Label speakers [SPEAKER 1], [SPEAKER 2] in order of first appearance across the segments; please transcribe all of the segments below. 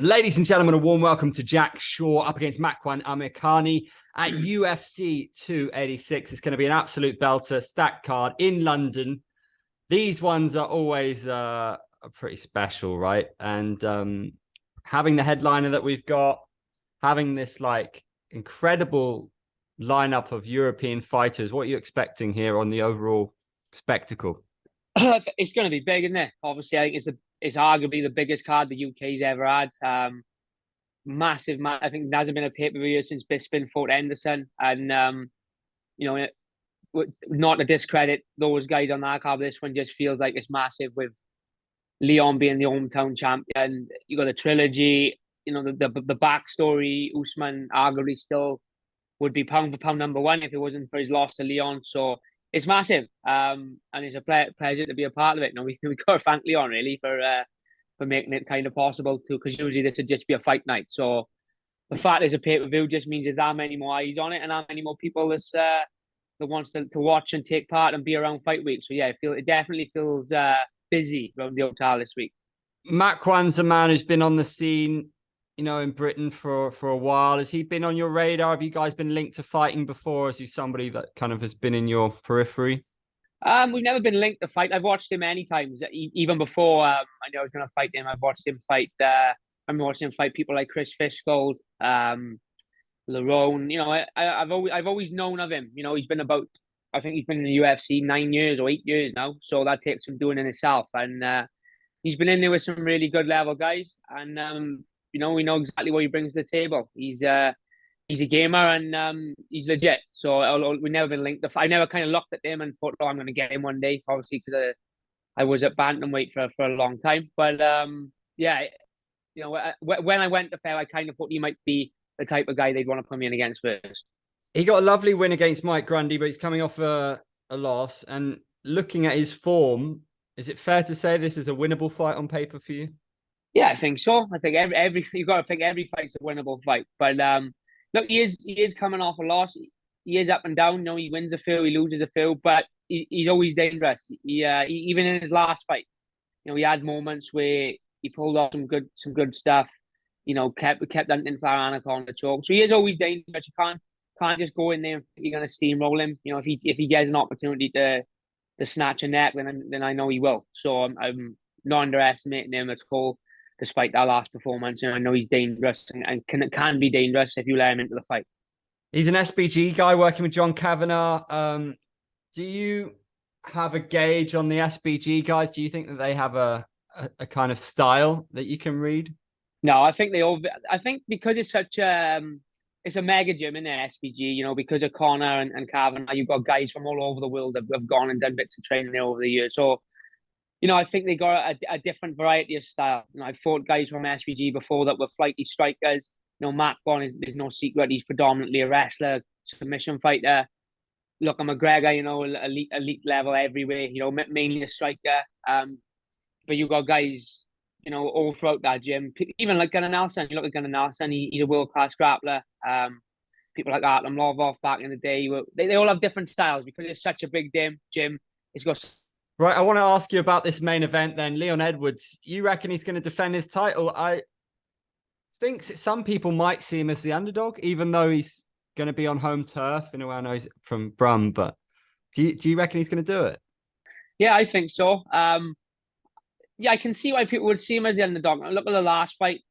[SPEAKER 1] Ladies and gentlemen, a warm welcome to Jack Shaw up against Makwan Amirkhani at UFC 286. It's going to be an absolute belter, stacked card in London. These ones are always pretty special, right? And having the headliner that we've got, having this like incredible lineup of European fighters, what are you expecting here on the overall spectacle?
[SPEAKER 2] It's going to be big, isn't it? Obviously, I think it's arguably the biggest card the UK's ever had. Massive, I think there hasn't been a pay-per-view since Bisping fought Henderson, and you know, not to discredit those guys on that card, this one just feels like it's massive with Leon being the hometown champion. You got a trilogy. You know, the backstory. Usman arguably still would be pound for pound number one if it wasn't for his loss to Leon. So it's massive, and it's a pleasure to be a part of it. You know, we got to thank Leon really for making it kind of possible to, because usually this would just be a fight night. So the fact there's a pay per view just means there's that many more eyes on it and that many more people that wants to watch and take part and be around fight week. So yeah, it definitely feels busy around the hotel this week.
[SPEAKER 1] Makwan's a man who's been on the scene, in Britain for a while. Has he been on your radar? Have you guys been linked to fighting before? Is he somebody that kind of has been in your periphery?
[SPEAKER 2] We've never been linked to fight. I've watched him many times, even before I knew I was going to fight him. I've watched him fight. I remember watching him fight people like Chris Fishgold, Lerone. You know, I've always known of him. You know, I think he's been in the UFC 9 years or 8 years now. So that takes some doing in itself. And he's been in there with some really good level guys. And we know exactly what he brings to the table. He's a gamer and he's legit. So we've never been linked. I never kind of looked at him and thought, oh, I'm going to get him one day, obviously, because I was at bantamweight for a long time. But yeah, when I went to fair, I kind of thought he might be the type of guy they'd want to put me in against first.
[SPEAKER 1] He got a lovely win against Mike Grundy, but he's coming off a loss. And looking at his form, is it fair to say this is a winnable fight on paper for you?
[SPEAKER 2] Yeah, I think so. I think every you got to think every fight's a winnable fight. But look, he is coming off a loss. He is up and down. You know, he wins a few, he loses a few, but he's always dangerous. Even in his last fight, he had moments where he pulled off some good stuff. You know, kept hunting for on the choke. So he is always dangerous. You can't just go in there and you're gonna steamroll him. You know, if he gets an opportunity to snatch a neck, then I know he will. So I'm not underestimating him at all. Despite that last performance, I know he's dangerous and can be dangerous if you let him into the fight.
[SPEAKER 1] He's an SBG guy working with John Kavanagh. Do you have a gauge on the SBG guys? Do you think that they have a kind of style that you can read?
[SPEAKER 2] No, I think I think because it's such it's a mega gym in there, SBG. Because of Connor and Kavanagh, you've got guys from all over the world that have gone and done bits of training there over the years. So I think they got a different variety of style. I've fought guys from SBG before that were flighty strikers. Matt Bond is no secret. He's predominantly a wrestler, submission fighter. Look, I'm McGregor, elite level everywhere, mainly a striker. But you got guys, all throughout that gym. Even like Gunnar Nelson. You look at Gunnar Nelson, he's a world-class grappler. People like Artem Lovov back in the day, they all have different styles because it's such a big gym. It's got...
[SPEAKER 1] Right, I want to ask you about this main event then. Leon Edwards, you reckon he's going to defend his title? I think some people might see him as the underdog, even though he's going to be on home turf. In a way, I know he's from Brum, but do you reckon he's going to do it?
[SPEAKER 2] Yeah, I think so. Yeah, I can see why people would see him as the underdog. Look at the last fight.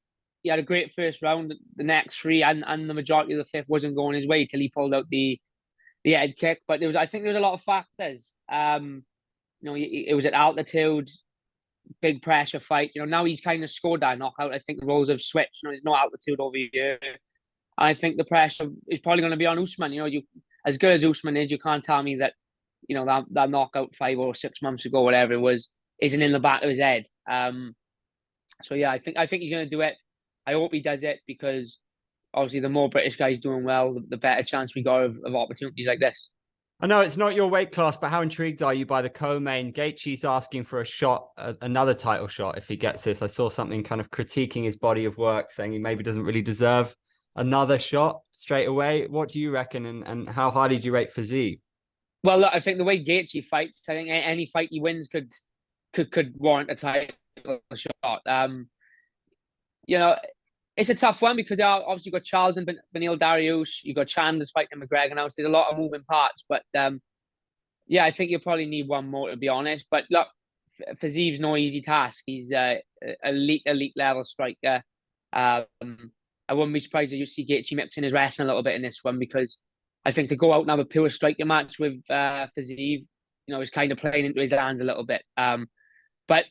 [SPEAKER 2] He had a great first round. The next three and the majority of the fifth wasn't going his way till he pulled out the head kick. But I think there was a lot of factors. It was at altitude, big pressure fight. Now he's kind of scored that knockout. I think the roles have switched. There's no altitude over here. I think the pressure is probably going to be on Usman. You as good as Usman is, you can't tell me that that knockout 5 or 6 months ago, whatever it was, isn't in the back of his head. So yeah, I think he's going to do it. I hope he does it because obviously the more British guys doing well, the better chance we got of opportunities like this.
[SPEAKER 1] I know it's not your weight class, but how intrigued are you by the co-main? Gaethje's asking for a shot, another title shot if he gets this. I saw something kind of critiquing his body of work, saying he maybe doesn't really deserve another shot straight away. What do you reckon, and how highly do you rate Fiziev?
[SPEAKER 2] Well, look, I think the way Gaethje fights, I think any fight he wins could warrant a title shot. it's a tough one because obviously you've got Charles and Beneil Dariush. You've got Chandler's fighting McGregor now. So there's a lot of moving parts. But yeah, I think you probably need one more, to be honest. But look, Fiziev's no easy task. He's a elite level striker. I wouldn't be surprised if you see Gaethje mixing his wrestling a little bit in this one, because I think to go out and have a pure striking match with Fiziev, is kind of playing into his hands a little bit. But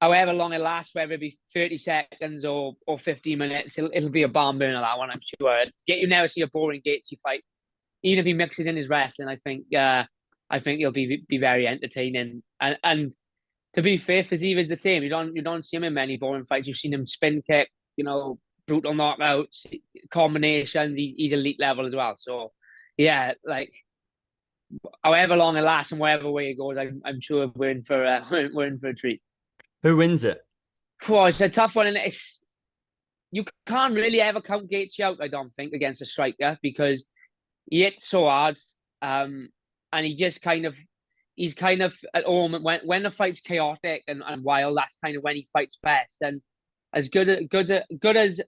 [SPEAKER 2] however long it lasts, whether it be 30 seconds or 15 minutes, it'll be a barn burner, that one, I'm sure. You never see a boring Gaethje fight. Even if he mixes in his wrestling, I think it'll be very entertaining. And to be fair, Fiziev is the same. You don't see him in many boring fights. You've seen him spin kick, brutal knockouts, combinations. He's elite level as well. So yeah, like however long it lasts and whatever way it goes, I'm sure we're in for a treat.
[SPEAKER 1] Who wins it?
[SPEAKER 2] Oh, it's a tough one, and you can't really ever count Gaethje out, I don't think, against a striker, because he hits so hard, and he's kind of at home when the fight's chaotic and wild. That's kind of when he fights best. And as good as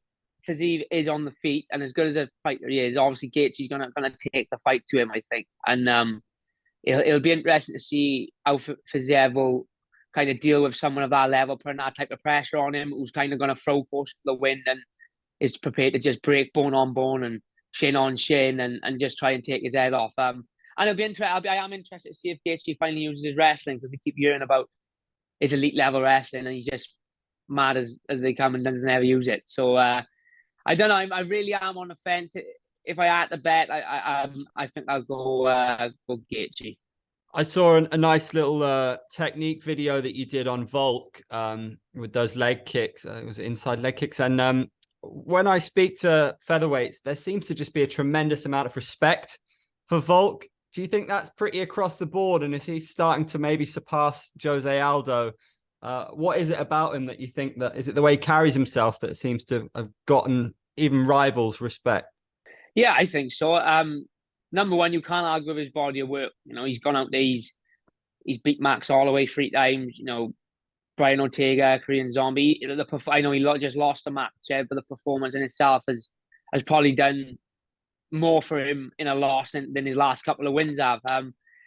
[SPEAKER 2] Fiziev is on the feet, and as good as a fighter he is, obviously Gaethje's gonna take the fight to him, I think. And it'll be interesting to see how Fiziev will kind of deal with someone of that level, putting that type of pressure on him, who's kind of going to throw force to the wind and is prepared to just break bone on bone and shin on shin and just try and take his head off. And it'll be interesting. I am interested to see if Gaethje finally uses his wrestling, because we keep hearing about his elite level wrestling, and he's just mad as they come and doesn't ever use it. So I don't know. I really am on the fence. If I had to bet, I think I'll go Gaethje.
[SPEAKER 1] I saw a nice little technique video that you did on Volk with those leg kicks. It was inside leg kicks. And when I speak to featherweights, there seems to just be a tremendous amount of respect for Volk. Do you think that's pretty across the board? And is he starting to maybe surpass Jose Aldo? What is it about him that you think is it the way he carries himself that seems to have gotten even rivals respect?
[SPEAKER 2] Yeah, I think so. Number one, you can't argue with his body of work. He's gone out there, he's beat Max Holloway 3 times. Brian Ortega, Korean Zombie. I know he just lost a match, but the performance in itself has probably done more for him in a loss than his last couple of wins have.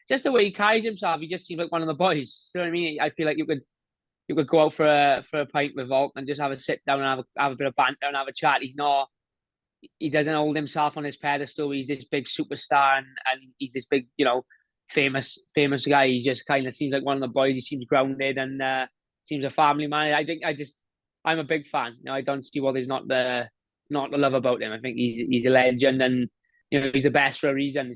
[SPEAKER 2] Just the way he carries himself, he just seems like one of the boys. You know what I mean? I feel like you could go out for a pint with Volk and just have a sit down and have a bit of banter and have a chat. He doesn't hold himself on his pedestal. He's this big superstar and he's this big, famous guy. He just kind of seems like one of the boys. He seems grounded and seems a family man. I'm a big fan. I don't see why there's not the love about him. I think he's a legend, and he's the best for a reason.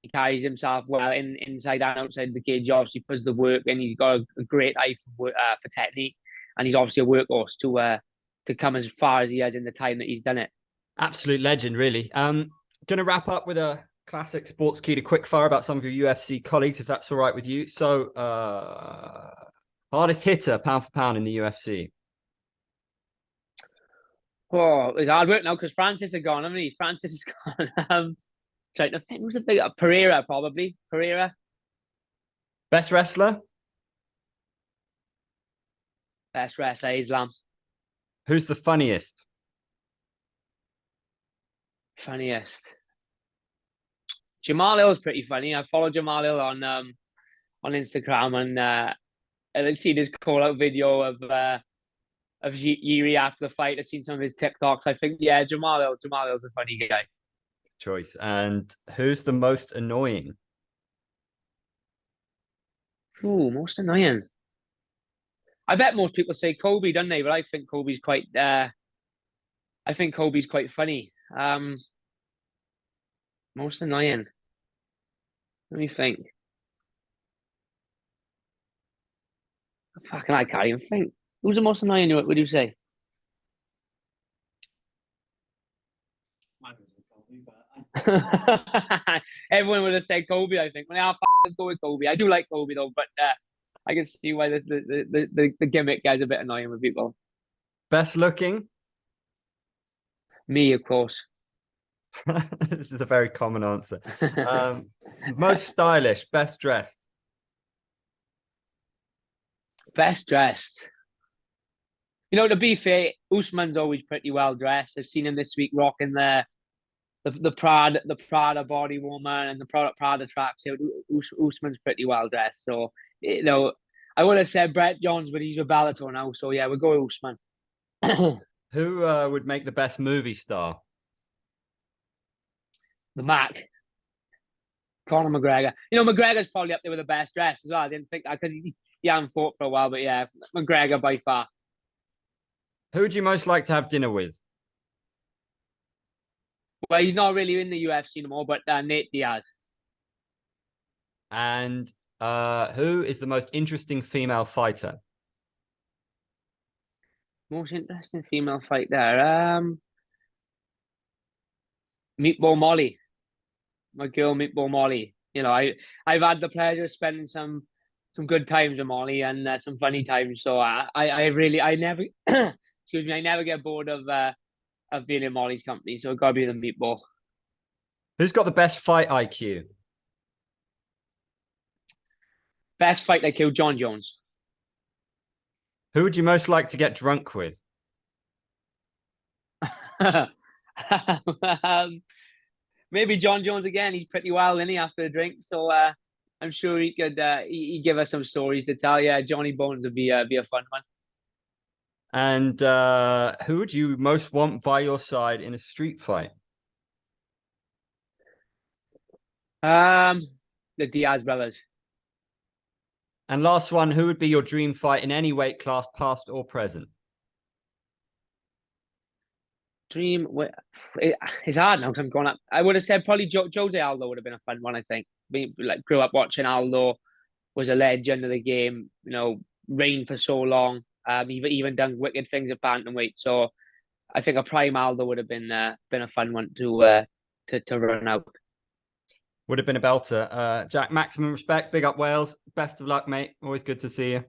[SPEAKER 2] He carries himself well inside and outside the cage. Obviously, puts the work, and he's got a great eye for technique, and he's obviously a workhorse to come as far as he has in the time that he's done it.
[SPEAKER 1] Absolute legend, really. Going to wrap up with a classic Sportskeeda quickfire about some of your UFC colleagues, if that's all right with you. So, hardest hitter, pound for pound in the UFC.
[SPEAKER 2] Oh, it's hard work now because Francis is gone, haven't he? Francis is gone. Trying to think, who's the big Pereira, probably. Pereira.
[SPEAKER 1] Best wrestler?
[SPEAKER 2] Best wrestler, Islam.
[SPEAKER 1] Who's the funniest?
[SPEAKER 2] Funniest. Jamal Hill's pretty funny. I follow Jamal Hill on Instagram, and I've seen his call out video of Yuri after the fight. I've seen some of his TikToks. I think Jamal Hill's a funny guy.
[SPEAKER 1] Choice. And who's the most annoying?
[SPEAKER 2] Ooh, most annoying. I bet most people say Kobe, don't they? But I think Kobe's quite funny. Most annoying. Let me think. Fucking, I can't even think. Who's the most annoying? What would you say? Everyone would have said Kobe, I think. Let's go with Kobe. I do like Kobe though, but I can see why the gimmick guy's a bit annoying with people.
[SPEAKER 1] Best looking?
[SPEAKER 2] Me, of course.
[SPEAKER 1] This is a very common answer. Most stylish, best dressed?
[SPEAKER 2] To be fair, Usman's always pretty well dressed. I've seen him this week rocking the Prada body woman and the Prada tracksuit. Usman's pretty well dressed. So, I would have said Brett Jones, but he's with Bellator now. So, yeah, we'll go Usman.
[SPEAKER 1] Who would make the best movie star?
[SPEAKER 2] The Mac. Conor McGregor. McGregor's probably up there with the best dress as well. I didn't think that because he hasn't fought for a while, but yeah, McGregor by far.
[SPEAKER 1] Who would you most like to have dinner with?
[SPEAKER 2] Well, he's not really in the UFC anymore, but Nate Diaz.
[SPEAKER 1] And who is the most interesting female fighter?
[SPEAKER 2] Most interesting female fighter. Meatball Molly. My girl Meatball Molly. I've had the pleasure of spending some good times with Molly and some funny times. So I never excuse me, I never get bored of being in Molly's company. So it's gotta be the Meatball.
[SPEAKER 1] Who's got the best fight IQ?
[SPEAKER 2] Best fight IQ, John Jones.
[SPEAKER 1] Who would you most like to get drunk with?
[SPEAKER 2] Maybe John Jones again. He's pretty wild, isn't he, after a drink? So I'm sure he could he give us some stories to tell. Yeah, Johnny Bones would be a fun one.
[SPEAKER 1] And who would you most want by your side in a street fight?
[SPEAKER 2] The Diaz brothers.
[SPEAKER 1] And last one, who would be your dream fight in any weight class, past or present?
[SPEAKER 2] Dream, it's hard now because I'm going up. I would have said probably Jose Aldo would have been a fun one. I think grew up watching Aldo, was a legend of the game. Reigned for so long. Even done wicked things at bantamweight. So I think a prime Aldo would have been a fun one to run out.
[SPEAKER 1] Would have been a belter. Jack, maximum respect. Big up Wales. Best of luck, mate. Always good to see you.